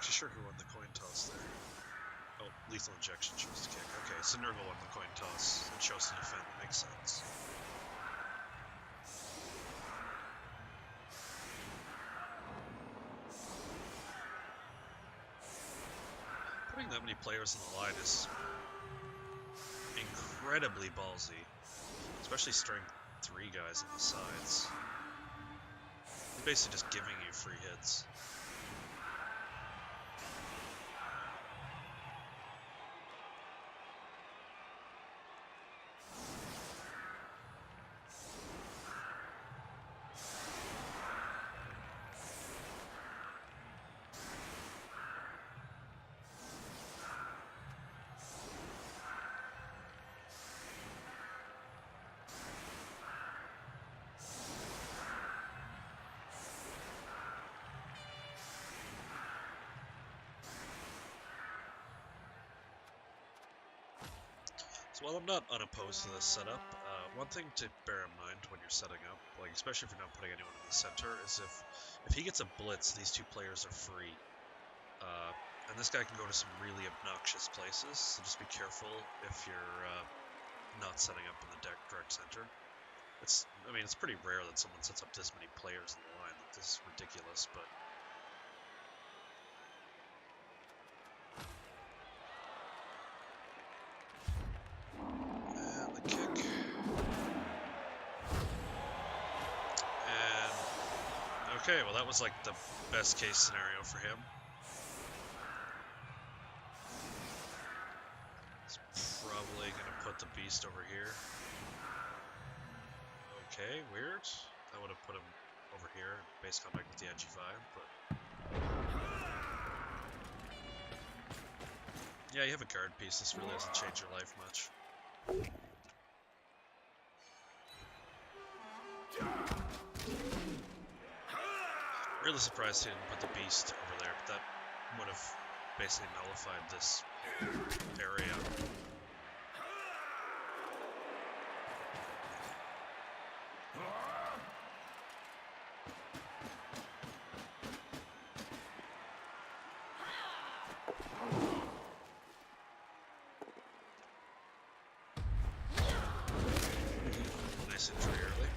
actually sure who won the coin toss there. Oh, lethal injection chose to kick. Okay, so Nurgle won the coin toss and chose to defend. That makes sense. Putting that many players on the line is incredibly ballsy, especially strength 3 guys on the sides. They're basically just giving you free hits. Well, I'm not unopposed to this setup. One thing to bear in mind when you're setting up, like especially if you're not putting anyone in the center, is if he gets a blitz, these 2 players are free. And this guy can go to some really obnoxious places, so just be careful if you're not setting up in the direct center. I mean, it's pretty rare that someone sets up this many players in the line. Like, this is ridiculous, but... Okay, well that was like the best case scenario for him. He's probably gonna put the beast over here. Okay, weird. That would have put him over here, base contact with the edgy vibe, but... Yeah, you have a guard piece, this really doesn't change your life much. Really surprised he didn't put the beast over there, but that would have basically nullified this area. Nice injury early.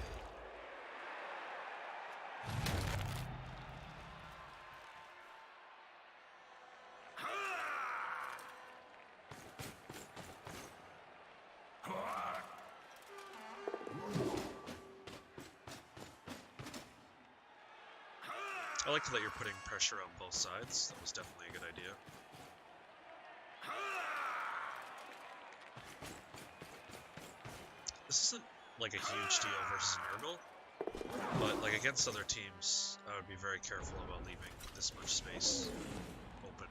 I like that you're putting pressure on both sides. That was definitely a good idea. This isn't like a huge deal versus Nurgle, but like against other teams, I would be very careful about leaving this much space open.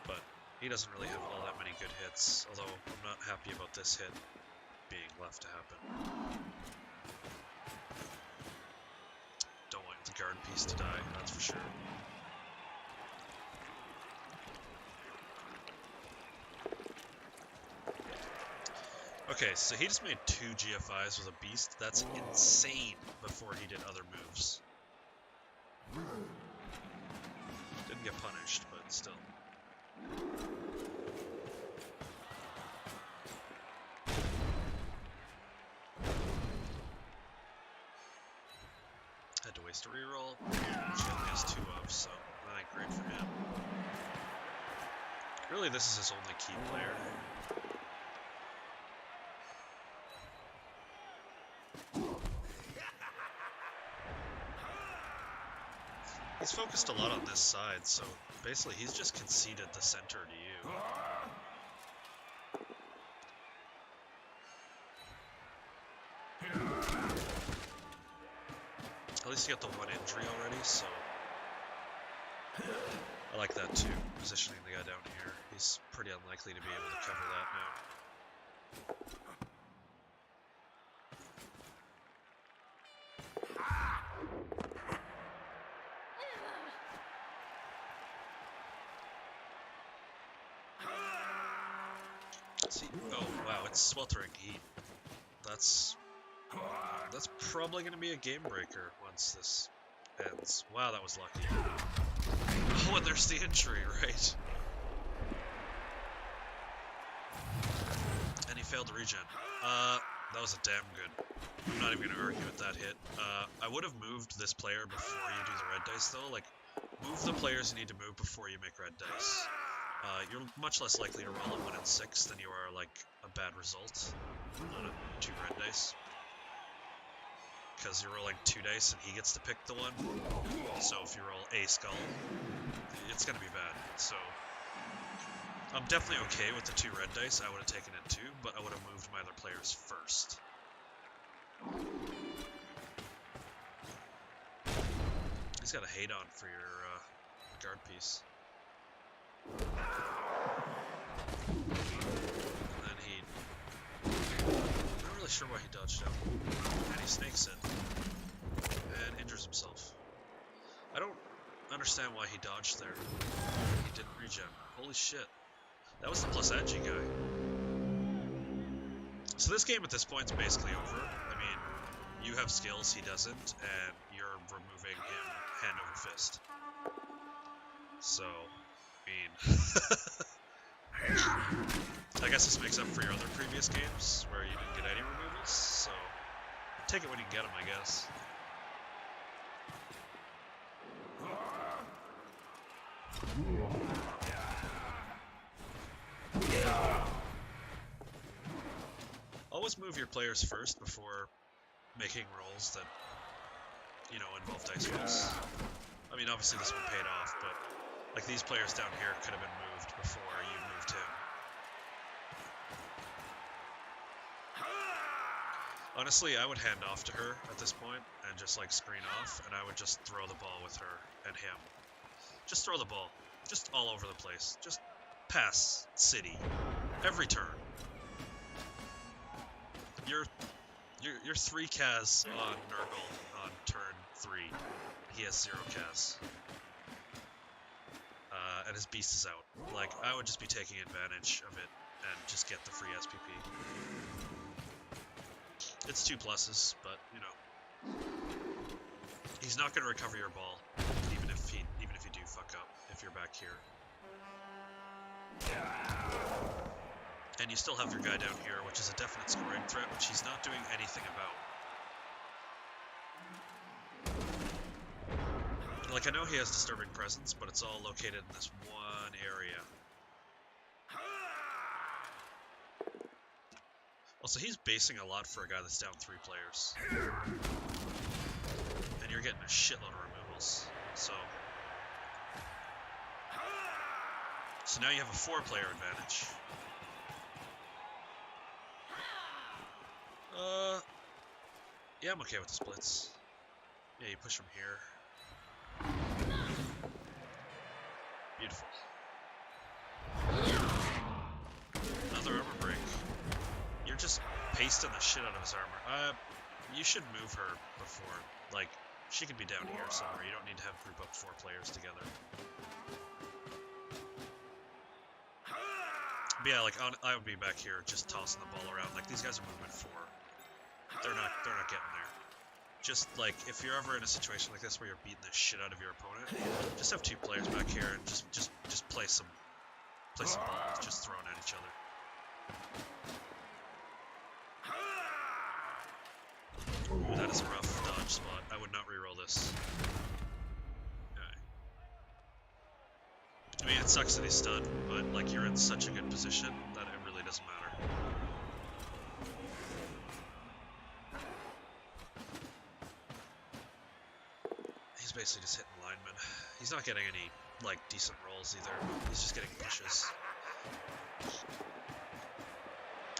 But he doesn't really have all that many good hits, although I'm not happy about this hit being left to happen. Guard piece to die, that's for sure. Okay, so he just made 2 GFIs with a beast. That's insane before he did other moves. Didn't get punished, but still. Had to waste a reroll, which he only has 2 of, so that ain't great for him. Really, this is his only key player. He's focused a lot on this side, so basically he's just conceded the center to you. At least you got the 1 injury already, so I like that too, positioning the guy down here. He's pretty unlikely to be able to cover that now. See, oh wow, it's sweltering heat. That's probably going to be a game breaker once this ends. Wow, that was lucky. Oh, and there's the injury, right? And he failed to regen. That was a damn good. I'm not even going to argue with that hit. I would have moved this player before you do the red dice, though. Like, move the players you need to move before you make red dice. You're much less likely to roll a 1 in 6 than you are, like, a bad result on a 2 red dice. Because you're rolling 2 dice and he gets to pick the one. So if you roll a skull, it's going to be bad. So I'm definitely okay with the 2 red dice. I would have taken it too, but I would have moved my other players first. He's got a hate on for your guard piece. And then I'm not really sure why he dodged out. And he snakes it. And injures himself. I don't understand why he dodged there. He didn't regen. Holy shit. That was the plus agi guy. So this game at this point is basically over. I mean, you have skills, he doesn't, and you're removing him hand over fist. So, I mean, I guess this makes up for your other previous games where you didn't get any removals, so take it when you can get them, I guess. Always move your players first before making rolls that, you know, involve dice rolls. I mean, obviously this one paid off, but like these players down here could have been moved before you moved him. Honestly, I would hand off to her at this point and just like screen off, and I would just throw the ball with her and him. Just throw the ball. Just all over the place. Just pass city. Every turn. You're 3 Cas on Nurgle on turn 3. He has 0 Cas. And his beast is out. Like, I would just be taking advantage of it and just get the free SPP. It's 2 pluses, but, you know. He's not going to recover your ball, even if you do fuck up, if you're back here. And you still have your guy down here, which is a definite scoring threat, which he's not doing anything about. Like, I know he has disturbing presence, but it's all located in this one area. Also, he's basing a lot for a guy that's down 3 players. And you're getting a shitload of removals. So now you have a 4-player advantage. Yeah, I'm okay with the splits. Yeah, you push him here. Beautiful. Another armor break. You're just pasting the shit out of his armor. You should move her before. Like, she could be down here somewhere. You don't need to have group up 4 players together. But yeah, like, I would be back here just tossing the ball around. Like, these guys are moving 4. They're not getting there. Just, like, if you're ever in a situation like this where you're beating the shit out of your opponent, just have 2 players back here and just play some balls, just throwing at each other. Ooh, that is a rough dodge spot. I would not reroll this. Okay. I mean, it sucks that he's stunned, but, like, you're in such a good position that it really doesn't matter. He's basically just hitting linemen. He's not getting any, like, decent rolls either. He's just getting pushes.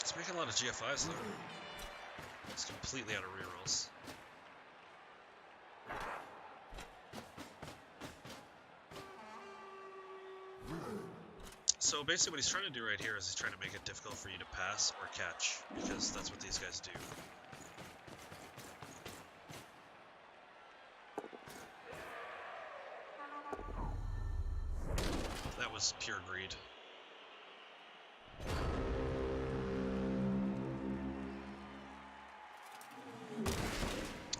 He's making a lot of GFIs though. It's completely out of rerolls. So basically what he's trying to do right here is he's trying to make it difficult for you to pass or catch, because that's what these guys do. That was pure greed.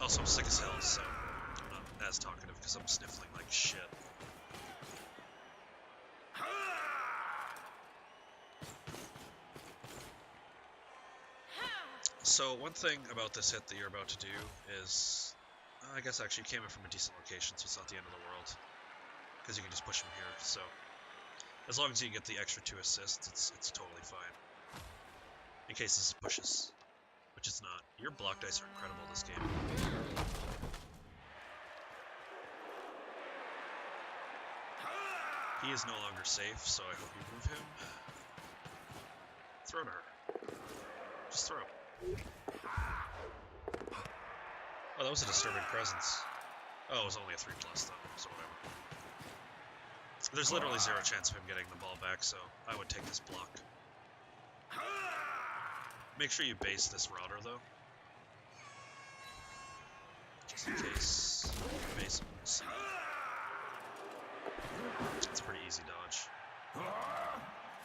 Also, I'm sick as hell, so I'm not as talkative because I'm sniffling like shit. So one thing about this hit that you're about to do is, I guess actually you came in from a decent location, so it's not the end of the world, because you can just push him here. So as long as you get the extra 2 assists, it's totally fine. In case this pushes, which it's not. Your block dice are incredible this game. He is no longer safe, so I hope you move him. Throw to her. Just throw. Oh, that was a disturbing presence. Oh, it was only a 3+ though, so whatever. There's literally 0 chance of him getting the ball back, so I would take this block. Make sure you base this router though. Just in case. Base him, we'll see. It's a pretty easy dodge.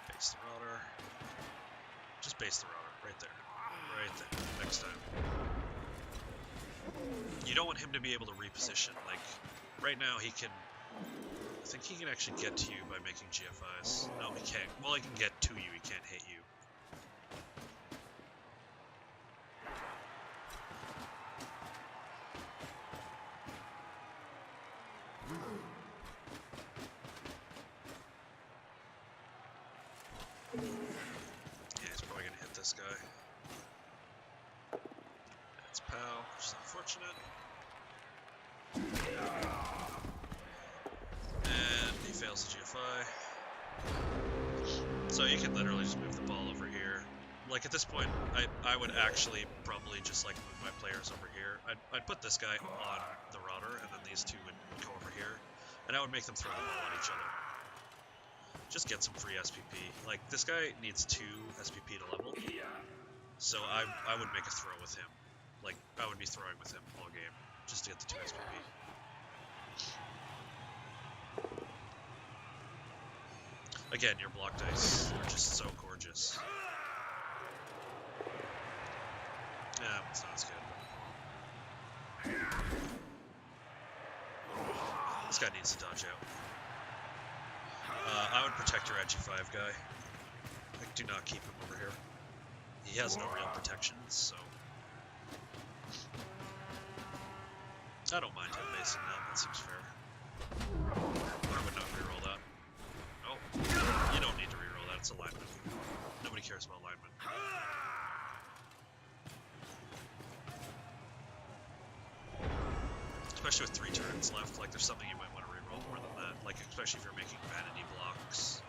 Base the router. Just base the router, right there. Right there, next time. You don't want him to be able to reposition, like, right now he can, I think he can actually get to you by making GFIs. No, he can't. Well, he can get to you, he can't hit you. Yeah, he's probably gonna hit this guy. That's POW, which is unfortunate. And he fails the GFI. So you can literally just move the ball over here. Like at this point, I would actually probably just like move my players over here. I'd put this guy on the router, and then these two would go over here. And I would make them throw the ball at each other. Just get some free SPP. Like, this guy needs 2 SPP to level. So I would make a throw with him. Like, I would be throwing with him all game, just to get the 2 SPP. Again, your block dice are just so gorgeous. Yeah, it's not as good. This guy needs to dodge out. I would protect your edgy 5 guy. Like, do not keep him over here. He has no real protection, so... I don't mind him basing that, that seems fair. I would not reroll that. No, you don't need to reroll that, it's alignment. Nobody cares about alignment. Especially with 3 turns left, like there's something you might want to reroll more than that. Like, especially if you're making vanity blocks.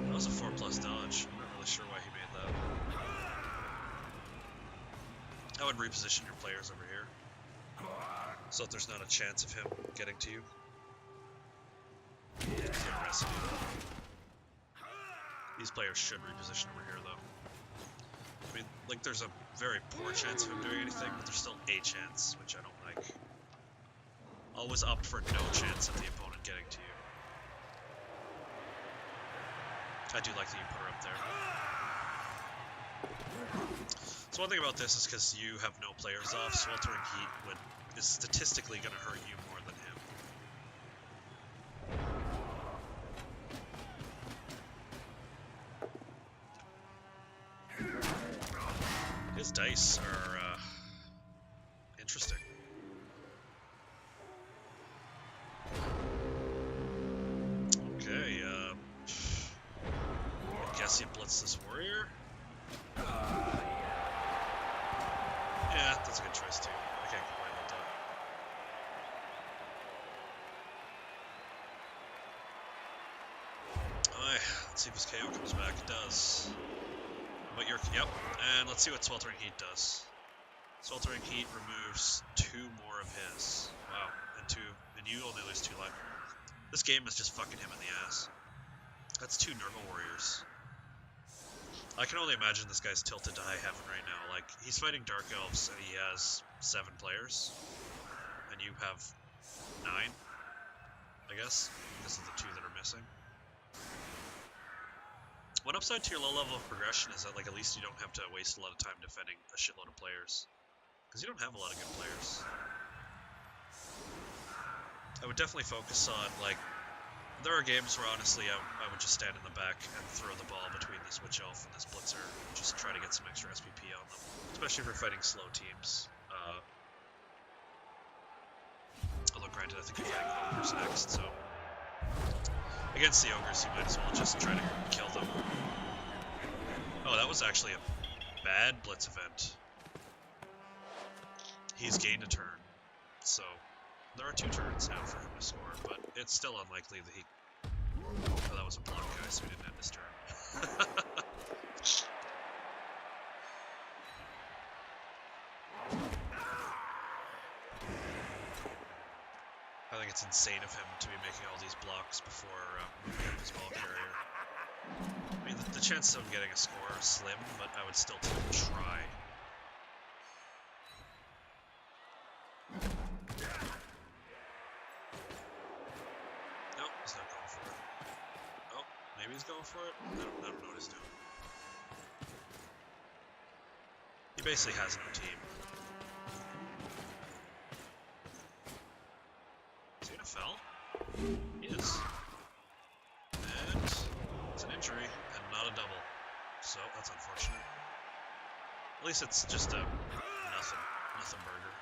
That was a 4+ dodge. I'm not really sure why he made that. I would reposition your players over here, so that there's not a chance of him getting to you. These players should reposition over here, though. I mean, like, there's a very poor chance of him doing anything, but there's still a chance, which I don't like. Always opt for no chance of the opponent getting to you. I do like that you put her up there. So one thing about this is because you have no players off, Sweltering Heat is statistically going to hurt you more than him. His dice are interesting. Okay, I guess he blitz this warrior. Yeah, that's a good choice too. I can't complain about that. Alright, let's see if his KO comes back. It does. But you're, yep. And let's see what Sweltering Heat does. Sweltering Heat removes 2 more of his. Wow, and you only lose 2 life. This game is just fucking him in the ass. That's 2 Nurgle warriors. I can only imagine this guy's tilted to high heaven right now. Like, he's fighting Dark Elves and he has 7 players. And you have 9, I guess, because of the 2 that are missing. One upside to your low level of progression is that, like, at least you don't have to waste a lot of time defending a shitload of players. Because you don't have a lot of good players. I would definitely focus on, like, There are games where honestly I would just stand in the back and throw the ball between this Witch Elf and this Blitzer, and just try to get some extra SPP on them, especially if you're fighting slow teams. Although granted, I think you're fighting Ogres next, so against the Ogres you might as well just try to kill them. Oh, that was actually a bad Blitz event. He's gained a turn, so there are 2 turns now for him to score, but it's still unlikely that he... Oh, that was a block guy, so he didn't end his turn. I think it's insane of him to be making all these blocks before moving up his ball carrier. I mean, the chances of him getting a score are slim, but I would still try. Nope, he's not going for it. Oh, maybe he's going for it? I don't know what he's doing. He basically has no team. Is he gonna fell? He is. And it's an injury, and not a double. So, that's unfortunate. At least it's just a nothing burger.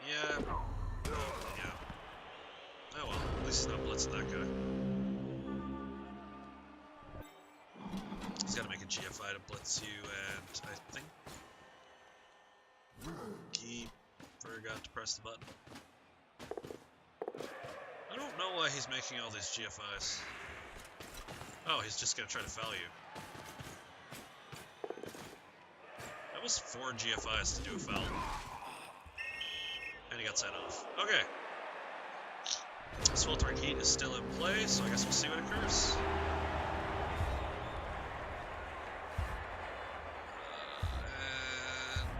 Yeah. Oh well, at least he's not blitzing that guy. He's gotta make a GFI to blitz you, and I think he forgot to press the button. I don't know why he's making all these GFIs. Oh, he's just gonna try to foul you. That was 4 GFIs to do a foul. And he got sent off. Okay. Sweltering Heat is still in play, so I guess we'll see what occurs.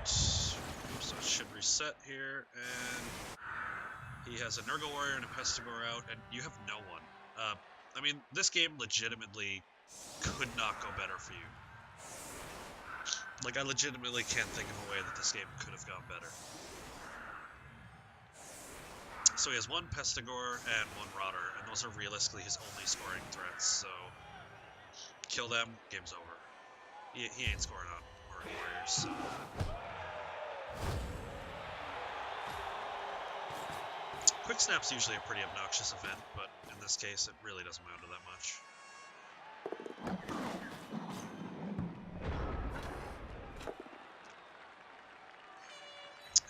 So it should reset here, and he has a Nurgle Warrior and a Pestigore out, and you have no one. I mean, this game legitimately could not go better for you. Like, I legitimately can't think of a way that this game could have gone better. So he has 1 Pestigore and 1 Rotter, and those are realistically his only scoring threats, so kill them, game's over. He ain't scoring on Warriors, so. Quick Snap's usually a pretty obnoxious event, but in this case it really doesn't matter that much.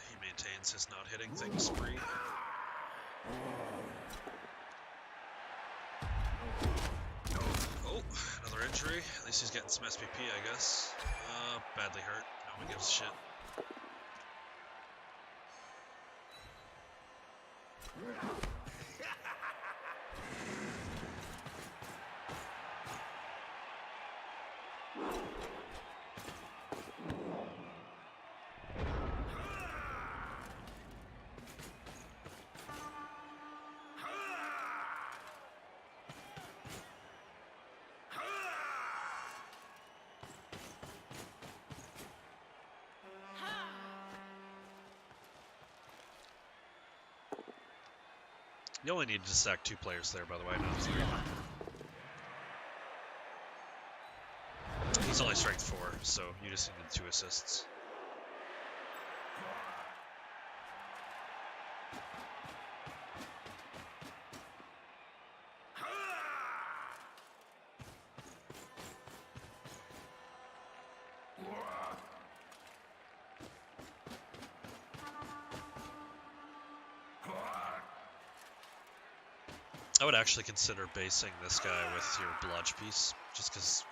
He maintains his not hitting thing spree. Oh, another injury. At least he's getting some SPP, I guess. Badly hurt. No one gives a shit. You only needed to stack 2 players there, by the way, not 3. He's only strength 4, so you just needed 2 assists. I would actually consider basing this guy with your blodge piece, just because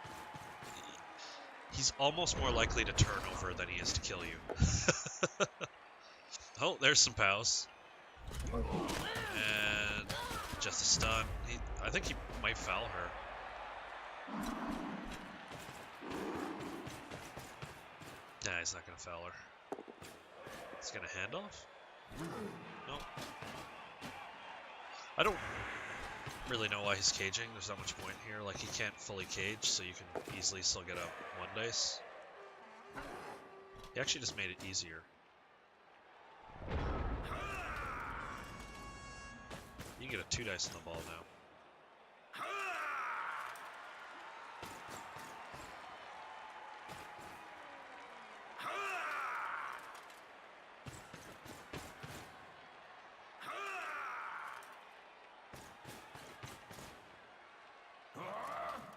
he's almost more likely to turn over than he is to kill you. Oh, there's some pows. And just a stun. I think he might foul her. Nah, he's not going to foul her. He's going to hand off? Nope. I don't really know why he's caging. There's not much point here. Like, he can't fully cage, so you can easily still get up 1 dice. He actually just made it easier. You can get a 2 dice on the ball now.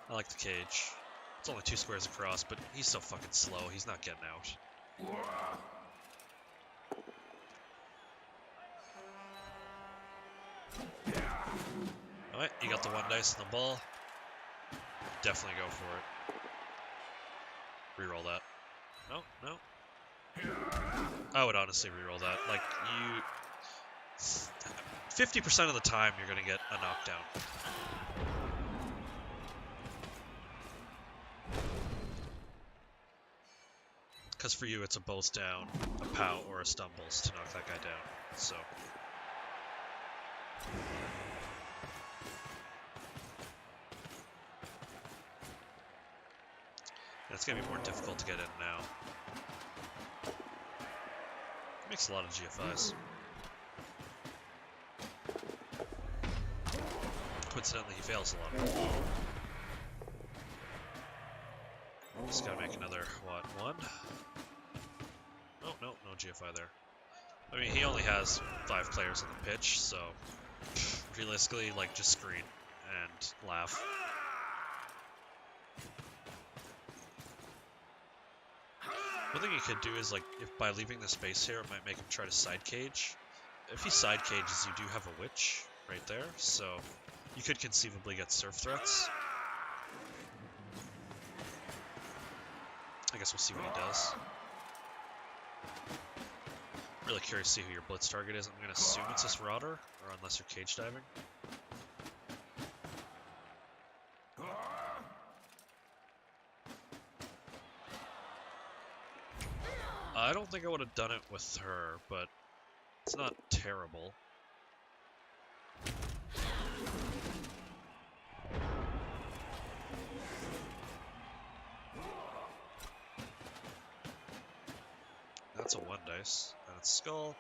I like the cage. It's only 2 squares across, but he's so fucking slow, he's not getting out. Alright, you got the 1 dice on the ball. Definitely go for it. Reroll that. No, no. I would honestly reroll that. Like, you... 50% of the time, you're gonna get a knockdown. Because for you, it's a both down, a pow, or a stumbles to knock that guy down. So... it's gonna be more difficult to get in now. Makes a lot of GFIs. Coincidentally, he fails a lot. Just gotta make another, what, 1? Oh, no, no GFI there. I mean, he only has 5 players on the pitch, so realistically, like, just screen and laugh. One thing you could do is, like, if by leaving the space here, it might make him try to side cage. If he side cages, you do have a witch right there, so you could conceivably get surf threats. I guess we'll see what he does. Really curious to see who your blitz target is. I'm going to assume it's this Rodder, or unless you're cage diving. I don't think I would have done it with her, but it's not terrible. That's a 1 dice, and it's skull.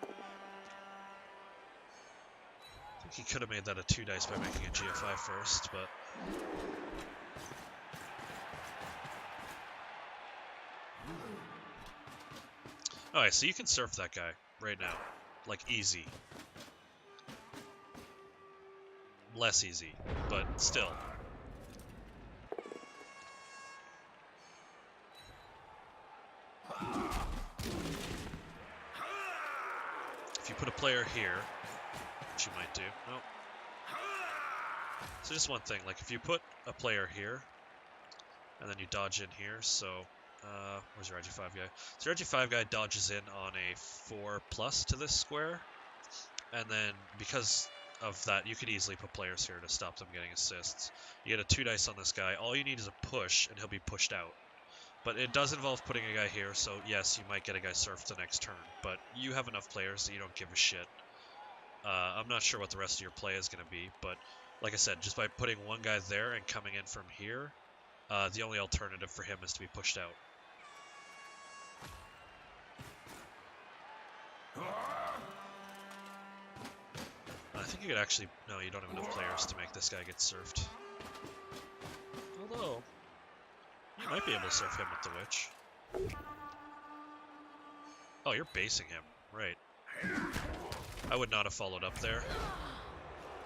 I think he could have made that a 2 dice by making a GFI first, but... Alright, so you can surf that guy right now. Like, easy. Less easy, but still. If you put a player here, which you might do. Nope. So just one thing, like if you put a player here, and then you dodge in here, so... where's your RG5 guy? So your RG5 guy dodges in on a 4+ to this square, and then because of that, you could easily put players here to stop them getting assists. You get a 2 dice on this guy. All you need is a push, and he'll be pushed out. But it does involve putting a guy here, so yes, you might get a guy surfed the next turn, but you have enough players that you don't give a shit. I'm not sure what the rest of your play is going to be, but like I said, just by putting one guy there and coming in from here, the only alternative for him is to be pushed out. I think you could actually... No, you don't have enough players to make this guy get surfed. Although, you might be able to surf him with the witch. Oh, you're basing him. Right. I would not have followed up there.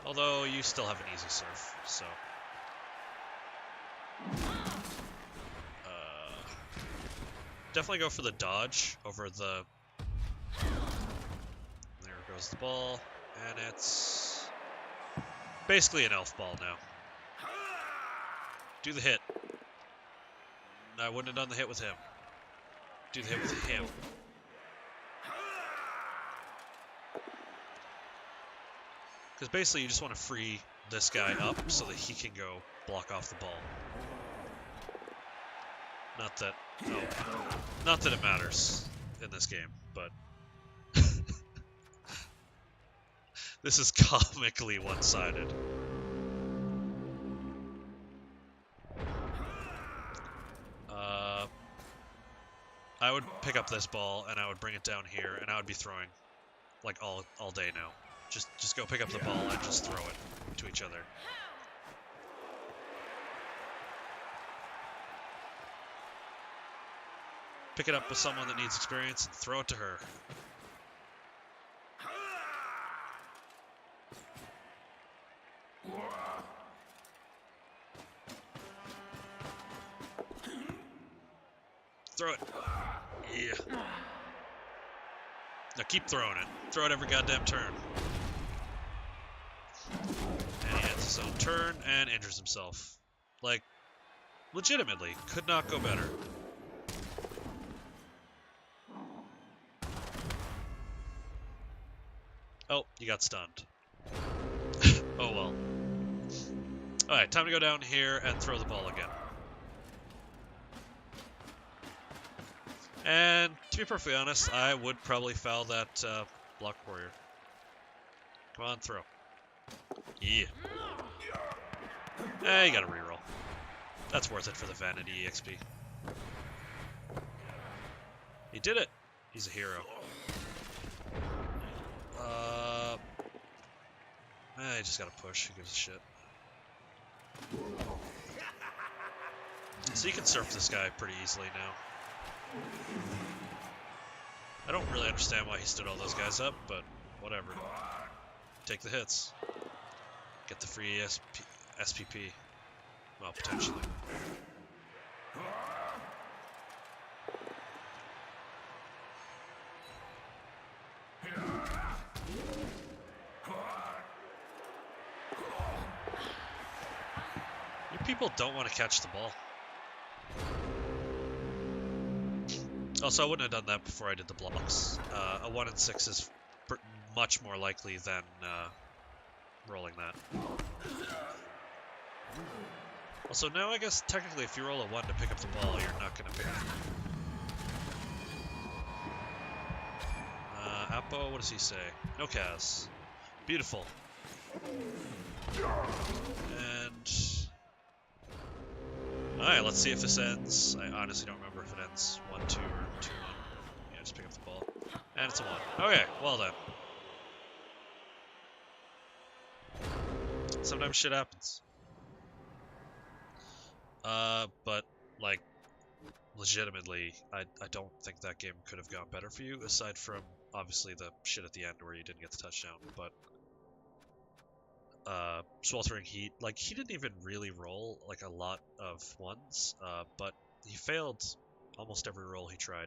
Although, you still have an easy surf, so... definitely go for the dodge over the... There goes the ball. And it's basically an elf ball now. Do the hit. I wouldn't have done the hit with him. Do the hit with him. Because basically you just want to free this guy up so that he can go block off the ball. Not that... Oh. Not that it matters in this game, but... This is comically one-sided. I would pick up this ball and I would bring it down here and I would be throwing like all day now. Just go pick up the ball and just throw it to each other. Pick it up with someone that needs experience and throw it to her. Throw it. Yeah. Now keep throwing it. Throw it every goddamn turn. And he ends his own turn and injures himself. Like, legitimately, could not go better. Oh, you got stunned. Oh well. Alright, time to go down here and throw the ball again. And to be perfectly honest, I would probably foul that block warrior. Come on, throw. Yeah. You gotta reroll. That's worth it for the vanity EXP. He did it. He's a hero. I just gotta push. Who gives a shit? So you can surf this guy pretty easily now. I don't really understand why he stood all those guys up, but whatever. Take the hits. Get the free SPP. Well, potentially. People don't want to catch the ball. Also, I wouldn't have done that before I did the blocks. A 1 in 6 is much more likely than rolling that. Also, now I guess technically if you roll a 1 to pick up the ball, you're not going to pick it up. Appo, what does he say? No Kaz. Beautiful. And... Alright, let's see if this ends. I honestly don't remember if it ends 1-2 or 2-1. Yeah, just pick up the ball. And it's a 1. Okay, well done. Sometimes shit happens. But, like, legitimately, I don't think that game could have gone better for you, aside from, obviously, the shit at the end where you didn't get the touchdown, but... Sweltering Heat, like, he didn't even really roll, like, a lot of 1s, but he failed almost every roll he tried.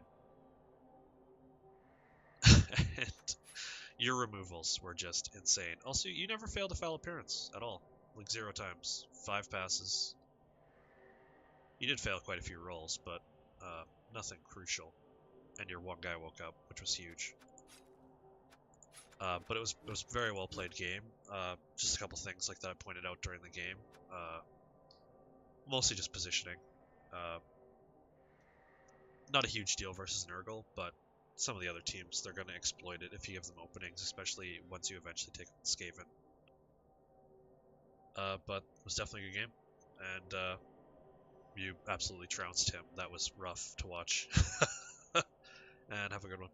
And your removals were just insane. Also, you never failed a foul appearance at all. Like, 0 times. 5 passes. You did fail quite a few rolls, but nothing crucial. And your one guy woke up, which was huge. But it was a very well played game. Just a couple things like that I pointed out during the game. Mostly just positioning. Not a huge deal versus Nurgle, but some of the other teams, they're going to exploit it if you give them openings, especially once you eventually take Skaven. But it was definitely a good game, and you absolutely trounced him. That was rough to watch. And have a good one.